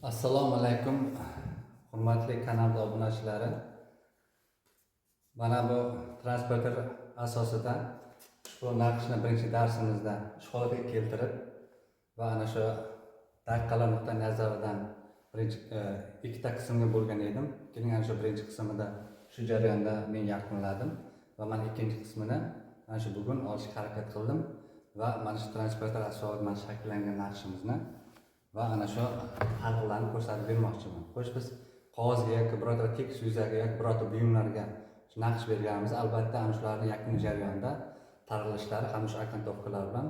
Assalomu alaykum, hurmatli kanal obunachilari. Mana bu transporter asosida ushbu naqshni birinchi darsimizda ishg'olga keltirib va ana shu daqiqalar nuqtai nazaridan birinchi ikkita qismga bo'lgan edim. Keyin ana shu birinchi qismida shu jarayonda men yakunladim va mana ikkinchi qismini mana shu bugun olishga harakat qildim va mana shu transporter asosidan shakllangan naqshimizni va ana shu farqlarni ko'rsatib bermoqchiman. Xo'sh, biz qog'ozga yoki birorta tekst yuzagiga yoki birorta buyumlarga naqsh berganmiz. Albatta, ana shularning yakuniy jarayonda targ'ilishlari ham shu oktantovkalar bilan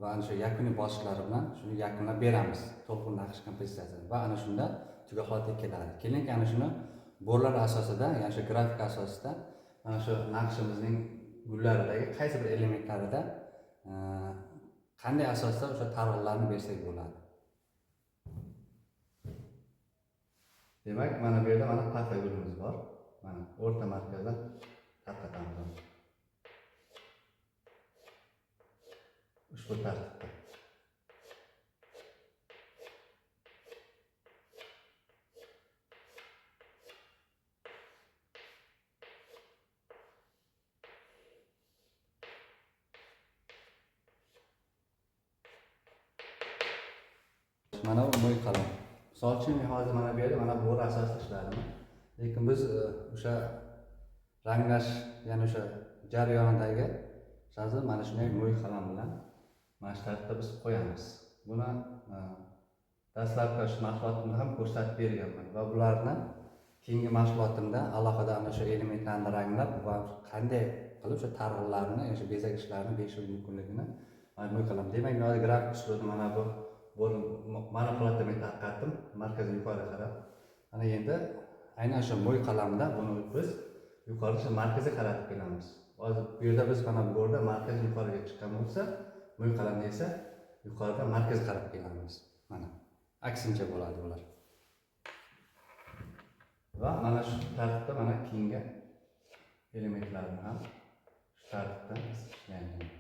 va ana shu yakuniy bosqichlari bilan shuni yakunlab beramiz. To'liq naqsh kompozitsiyasini va ana shunda tugal holatga keladi. Keyin ana shuni bo'rlar asosida, ya'ni shu grafik asosida mana shu naqshimizning gullaridagi qaysi bir elementlarida qanday asosda o'sha targ'illarni bersak bo'ladi. Demak, mana bu yerda mana patta gulimiz bor. Mana o'rta markazdan tarqatamiz. Ushbu tartibda. Mana bu mo'y qalam. Misol uchun men hozir mana bu yerda mana bo'r asosida ishladim. Lekin biz o'sha ranglash, ya'ni o'sha jarayonidagi hozir mana shunday mo'y qalam bilan mana shu tartibda biz qo'yamiz. Buni dastlabki mashg'ulotimda ham ko'rsatib berganman va bularni keyingi mashg'ulotimda alohida ana shu elementlarni ranglab va qanday qilib o'sha targ'illarni, o'sha bezak ishlarini berish mumkinligini mo'y qalam. Demak, men hozir grafik uslubni mana bu mana holatda men tarqatdim, markazdan yuqoriga qarab. Ana endi aynan shu mo'y qalamda buni biz yuqoriga markazga qaratib kelamiz. Hozir bu yerda biz mana bu yerda markazdan yuqoriga chiqqan bo'lsa, mo'y qalamda esa yuqoridan markazga qarab kelamiz. Mana aksincha bo'ladi bular. Va mana shu tartibda mana keyingi elementlarni ham shu tartibda ishlaymiz.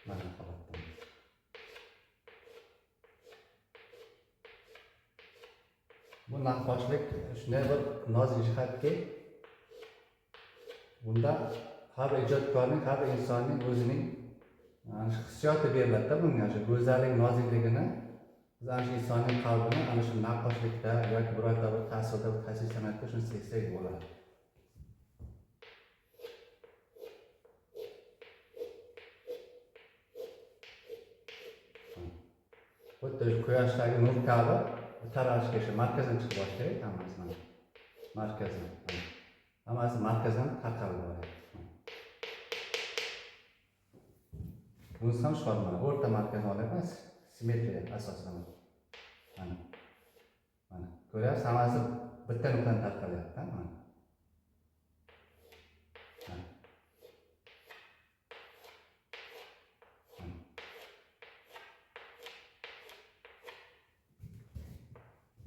Mana holatda. Bu naqshlik shunday bir nozik jihatki, bunda har bir ijodkorning, har bir insonning o'zining hissiyoti beriladi-da bunga, shu go'zallik, nozikligini biz ana shu insonning qalbini ana shu naqshlikda yoki birorta bir tasvirda, tasvir san'atda shuni sezsak bo'ladi. Xuddi quyoshdagi nur kabi taralishga shu markazdan chiqib boshlaydi, hammasi mana markazdan. Hammasi markazdan tarqalib boradi. Bunisi ham shu mana o'rta markazni olamiz, simmetriya asosan. Mana. Mana ko'ryapsiz, hammasi bitta nuqtadan tarqalyapti, mana.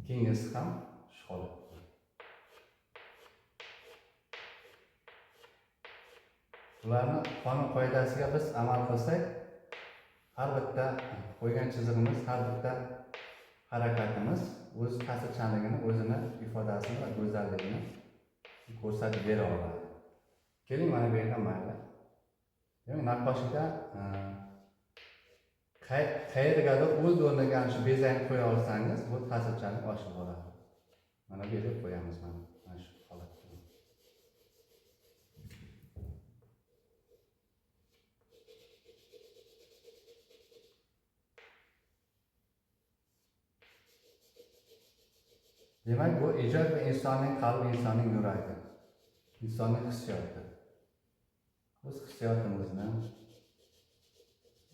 Keyingisi ham shu holat. Bularni qonun qoidasiga biz amal qilsak, har bitta qo'ygan chizig'imiz, har bitta harakatimiz o'z ta'sirchanligini, o'zini ifodasini va go'zalligini ko'rsatib bera oladi. Keling, mana bu yerda mayli. Demak, naqoshida qayergadir o'z o'rniga shu bezakni qo'ya olsangiz, bu ta'sirchanlik oshib boradi. Mana bu yerga qo'yamiz mana shu holatda. Demak, bu ijod va insonning qalbi, insonning yuragi, insonning hissiyoti. O'z hissiyotimizni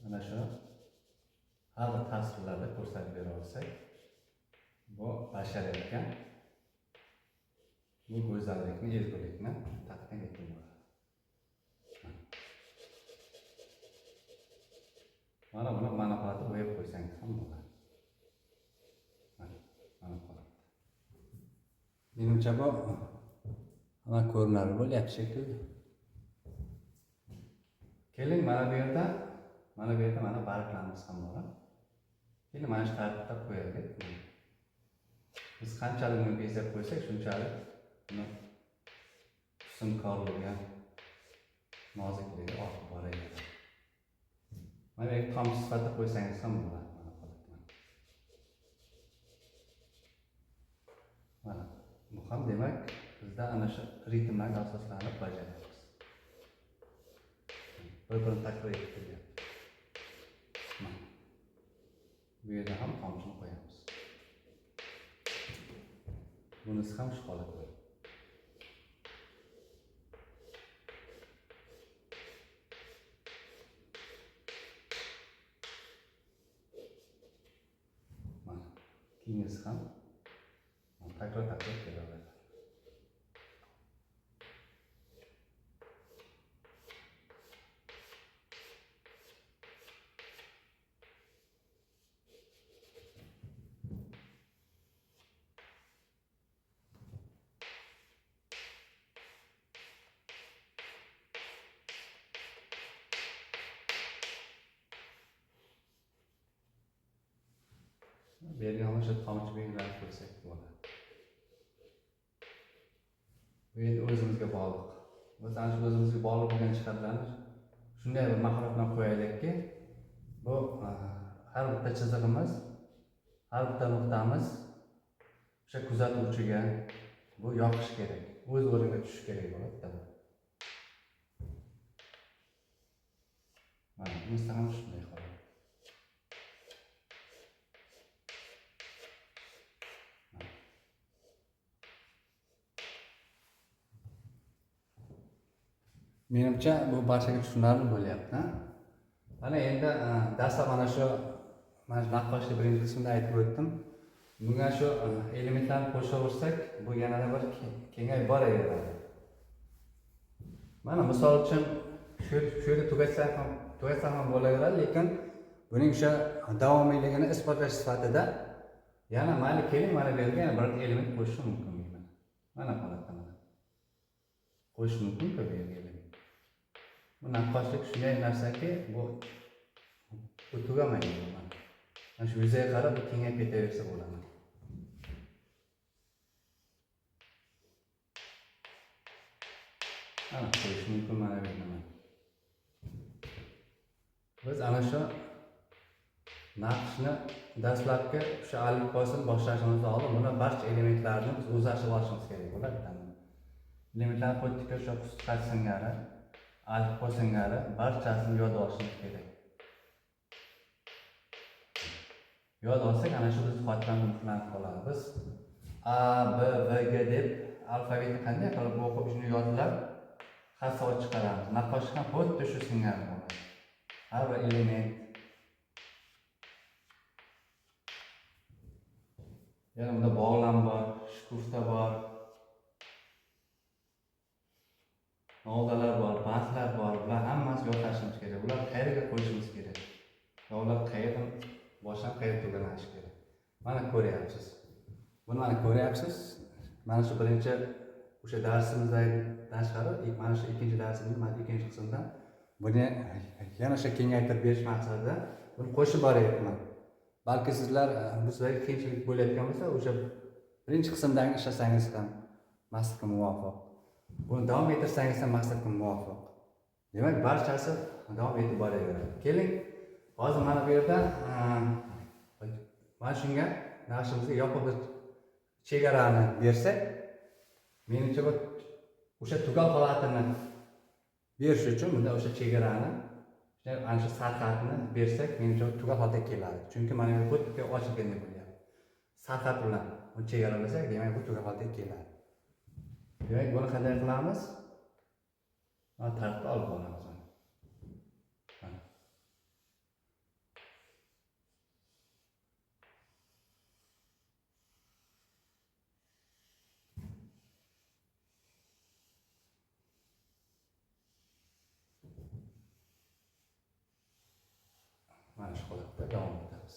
mana shu har bir tasvirlarda ko'rsatib bera olsak, bu bashariyatga, bu go'zallikni, ezgulikni taqdim etib bo'ladi. Mana buni mana holatda bo'yab qo'ysangiz ham bo'ladi. Mana holatda. menimcha bu hamma ko'rinarli bo'lyapti shekilli. Keling, mana bu yerda mana barglarimiz ham bor. Keling, mana shu tartibda qo'yaylik. Biz qanchalik uni bezab qo'ysak, shunchalik uni husnkorligi, nozikligi ortib boraveradi. Mana bu tomchi sifatida qo'ysangiz ham bo'ladi. Mana bu ham demak bizda ana shu ritmlarga asoslanib bajaramiz. Bir-birini takror etib kelyapti. Bu yerda ham tomchini qo'yamiz. Bunisi ham shu holatda. Mana keyingisi ham takror kelaveradi. Bu yerga ham shu tomchi belgilarni qo'ysak bo'ladi. Bu endi o'zimizga bog'liq. Biz ana shu o'zimizga bog'liq bo'lgan jihatlarni shunday bir mahorat bilan qo'yaylikki, bu har bitta chizig'imiz, har bitta nuqtamiz o'sha kuzatuvchiga bu yoqish kerak, o'z o'rniga tushishi kerak bo'ladi. Mana bunisi ham shunday holat. Menimcha bu barchaga tushunarli bo'lyapti. Mana endi dastlab mana shu naqqoshlik birinchi qismida aytib o'tdim. Bunga shu elementlarni qo'shaversak, bu yanada bir kengayib boraveradi. Mana misol uchun shu yerda tugatsa ham bo'laveradi, lekin buning o'sha davomiyligini isbotlash sifatida yana mayli keling, mana bu yerga yana bir element qo'shish mumkin. Mana holatda qo'shish mumkin bu yerga. Bu naqqoshlik shunday narsaki, bu tugamaydi. Mana shu yuzaga qarab bu kengayib ketaversa bo'ladi. Mana qo'yish mumkin mana bu yerda. Biz ana shu naqshni dastlabki o'sha alifbosini boshlashimizdan oldin buni barcha elementlarni biz o'zlashtirib olishimiz kerak bo'ladi. Elementlarni qo'ydikka o'sha qisqacha singari, alifbo singari barchasini yodga olishimiz kerak. Yod olsak ana shu biz xotirani muhrlanib qoladi. Biz A, B, V, G deb alfavitni qanday qilib o'qib shuni yodlab xassov chiqaramiz. Naqqosh ham xuddi shu singari bo'ladi. Har bir element yana bunda bog'lam bor, shkufta bor, noldalar bor, bandlar bor. Bular hammasini yodlashimiz kerak. Bular qayerga qo'yishimiz kerak. Ular qayerdan boshlab qayerga tuganashi kerak. Mana ko'ryapsiz. Buni mana ko'ryapsiz. Mana shu birinchi o'sha darsimizdan tashqari, mana shu ikkinchi darsimizning mana ikkinchi qismida buni yana o'sha kengaytirib berish maqsadida buni qo'shib boryapman. Balki sizlar bu sizlarga qiyinchilik bo'layotgan bo'lsa, o'sha birinchi qismdan ishlasangiz ham maqsadga muvofiq. Buni davom ettirsangiz ham maqsadga muvofiq. Demak, barchasi davom etib boraveradi. Keling, hozir mana bu yerda mana shunga naqshimizga yopiq bir chegarani bersak, menimcha bu o'sha tugal holatini berish uchun bunda o'sha chegarani, ana shu sarxatni bersak, menimcha tugal holatga keladi. Chunki mana bu xuddi ochilgandek bo'lyapti. Sarxat bilan uni chegaralasak, demak bu tugal holatga keladi. Demak, buni qanday qilamiz? Mana tartibda olib boramiz. Mana shu holatda davom etamiz.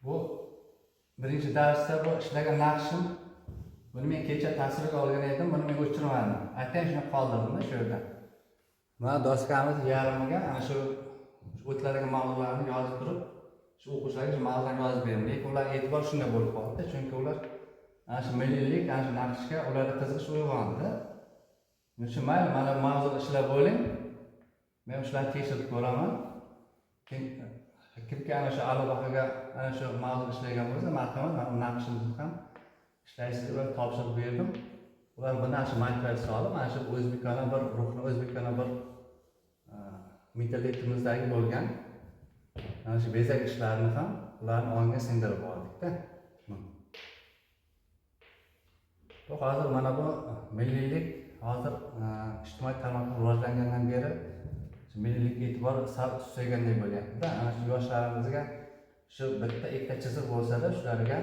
bu birinchi darsda bu ishlagan naqshim, buni men kecha tasvirga olgan edim, buni men o'chirmadim. Aytayin shuni qoldirdim shu yerda. Mana doskamiz yarmiga ana shu o'tlarga mavzularni yozib turib, shu o'quvchilarga shu mavzularni yozib berdim. Lekin ular e'tibor shunday bo'lib qoldi, chunki ular ana shu milliylik, ana shu naqshga ularda qiziqish uyg'ondi. Shu mayli, mana mavzuda ishlab bo'ling. Men shularni tekshirib ko'raman. Kimki ana shu aloqaga ana shu mavzuda ishlagan bo'lsa, marhamat, mana naqshimizni ham ishlaysiz deb topshirib berdim. Ular buni shu material solib, mana shu o'zbekona bir ruhni, o'zbekona bir mentalitimizdagi bo'lgan ana shu bezak ishlarini ham ularni ongiga singdirib oldik-da. Bu hozir mana bu milliylik hozir ijtimoiy tarmoqlar rivojlangandan beri milliylik e'tibor sal susaygandek bo'lyapti-da. Ana shu yoshlarimizga shu bitta ikkita chiziq bo'lsa-da, shularga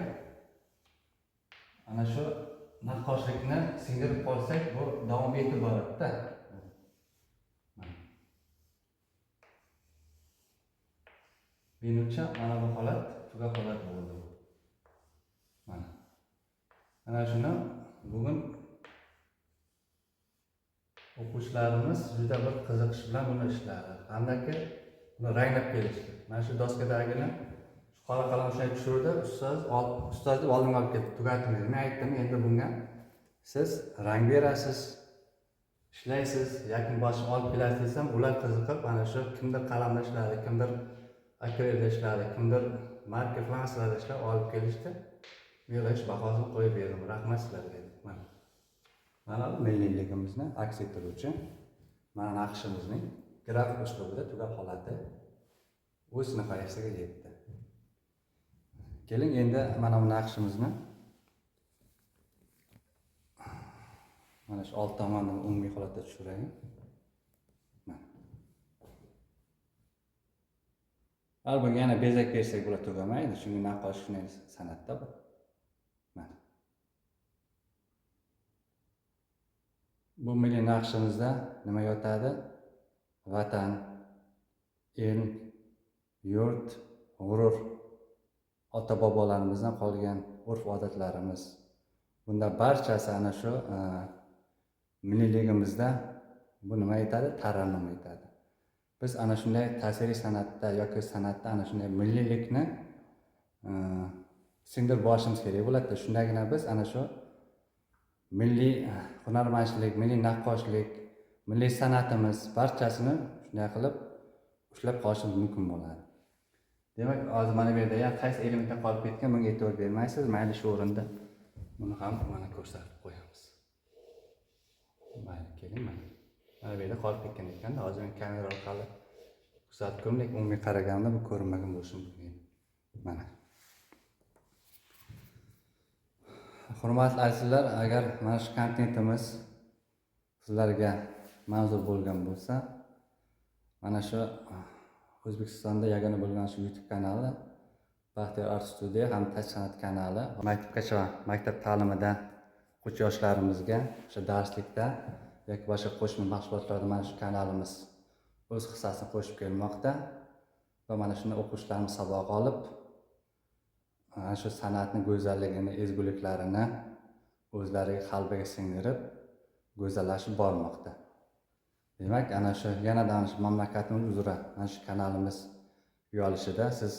ana shu naqqoshlikni singdirib qolsak, bu davom etib boradi-da. Menimcha mana bu holat tugab holat bo'ldi. Mana shuni bugun o'quvchilarimiz juda bir qiziqish bilan buni ishladi. Hamdaki buni ranglab kelishdi. Mana shu doskadagini qora qalam shunday tushirdi, ustoz oldimga olib ketdi, tugatdim. Men aytdim, endi bunga siz rang berasiz, ishlaysiz, yakin boshini olib kelasiz desam, ular qiziqib, mana shu kimdir qalamda ishladi, kimdir akvarelda ishladi, kimdir marker flanslarda ishlab olib kelishdi. Men hech bahosini qo'yib berdim. Rahmat sizlarga dedim. Mana bu milliyligimizni aks ettiruvchi mana naqshimizning grafik uslubida tugab holati o'z nihoyasiga yetdi. Keling endi mana bu naqshimizni mana shu old tomondan umumiy holatda tushiraylik. Albatta yana bezak bersak bular tugamaydi, chunki naqqosh shunday san'atda bu. Bu milliy naqshimizda nima yotadi? Vatan, el, yurt, g'urur, ota-bobolarimizdan qolgan urf-odatlarimiz. Bunda barchasi ana shu milliyligimizda bu nima aytadi? Tarannum aytadi. Biz ana shunday tasviriy san'atda yoki san'atda ana shunday milliylikni singdirib borishimiz kerak bo'ladi. Shundagina biz ana shu milliy hunarmandchilik, milliy naqqoshlik, milliy san'atimiz barchasini shunday qilib ushlab qolishimiz mumkin bo'ladi. Demak, hozir mana bu yerda ya qaysi elementda qolib ketgan, bunga e'tibor bermaysiz. Mayli shu o'rinda buni ham mana ko'rsatib qo'yamiz. Mayli, keling mana. Mana bu yerda qolib ketgan ekanda, hozir men kamera orqali ko'rsatib ko'raman, lekin umumiy qaraganimda bu ko'rinmagan bo'lishi mumkin. Mana. Hurmatli azizlar, agar mana shu kontentimiz sizlarga manzur bo'lgan bo'lsa, mana shu O'zbekistonda yagona bo'lgan shu YouTube kanali, Baxtiyor Art Studio ham Tach san'at kanali, maktabgacha maktab ta'limida o'quvchi yoshlarimizga o'sha darslikda yoki boshqa qo'shma mashg'ulotlarda mana shu kanalimiz o'z hissasini qo'shib kelmoqda va mana shuni o'quvchilarimiz saboq olib, ana shu san'atni go'zalligini, ezguliklarini o'zlariga qalbiga singdirib, go'zallashib bormoqda. Demak, ana shu yanada shu mamlakatimiz uzra ana shu kanalimiz uyalishida siz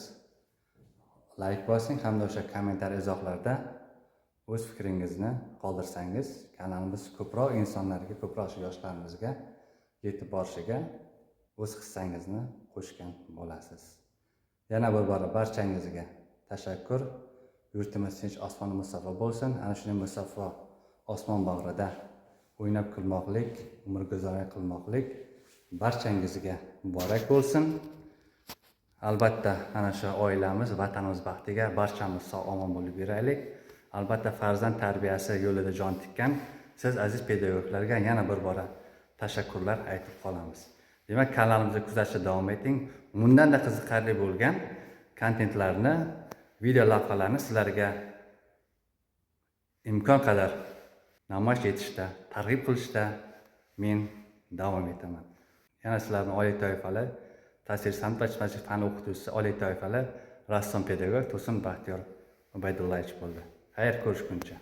like bosing hamda o'sha kommentariy izohlarda o'z fikringizni qoldirsangiz, kanalimiz ko'proq insonlarga, ko'proq shu yoshlarimizga yetib borishiga o'z hissangizni qo'shgan bo'lasiz. Yana bir bora barchangizga tashakkur. Yurtimiz tinch, osmoni musaffo bo'lsin. Ana shunday musaffo osmon bag'rida o'ynab kulmoqlik, umr guzoran qilmoqlik barchangizga muborak bo'lsin. Albatta, ana shu oilamiz, vatanimiz baxtiga barchamiz sog' omon bo'lib yuraylik. Albatta, farzand tarbiyasi yo'lida jon tikkan siz aziz pedagoglarga yana bir bora tashakkurlar aytib qolamiz. Demak, kanalimizni kuzatishda davom eting. Bundanda qiziqarli bo'lgan kontentlarni, video lavhalarni sizlarga imkon qadar namoyish etishda, targ'ib qilishda men davom etaman. Yana sizlarni oliy toifali tasvir san'at va fan o'qituvchisi oliy toifali rassom pedagog Tursun Baxtiyor Ubaydullayevich bo'ldi. Xayr, ko'rishguncha.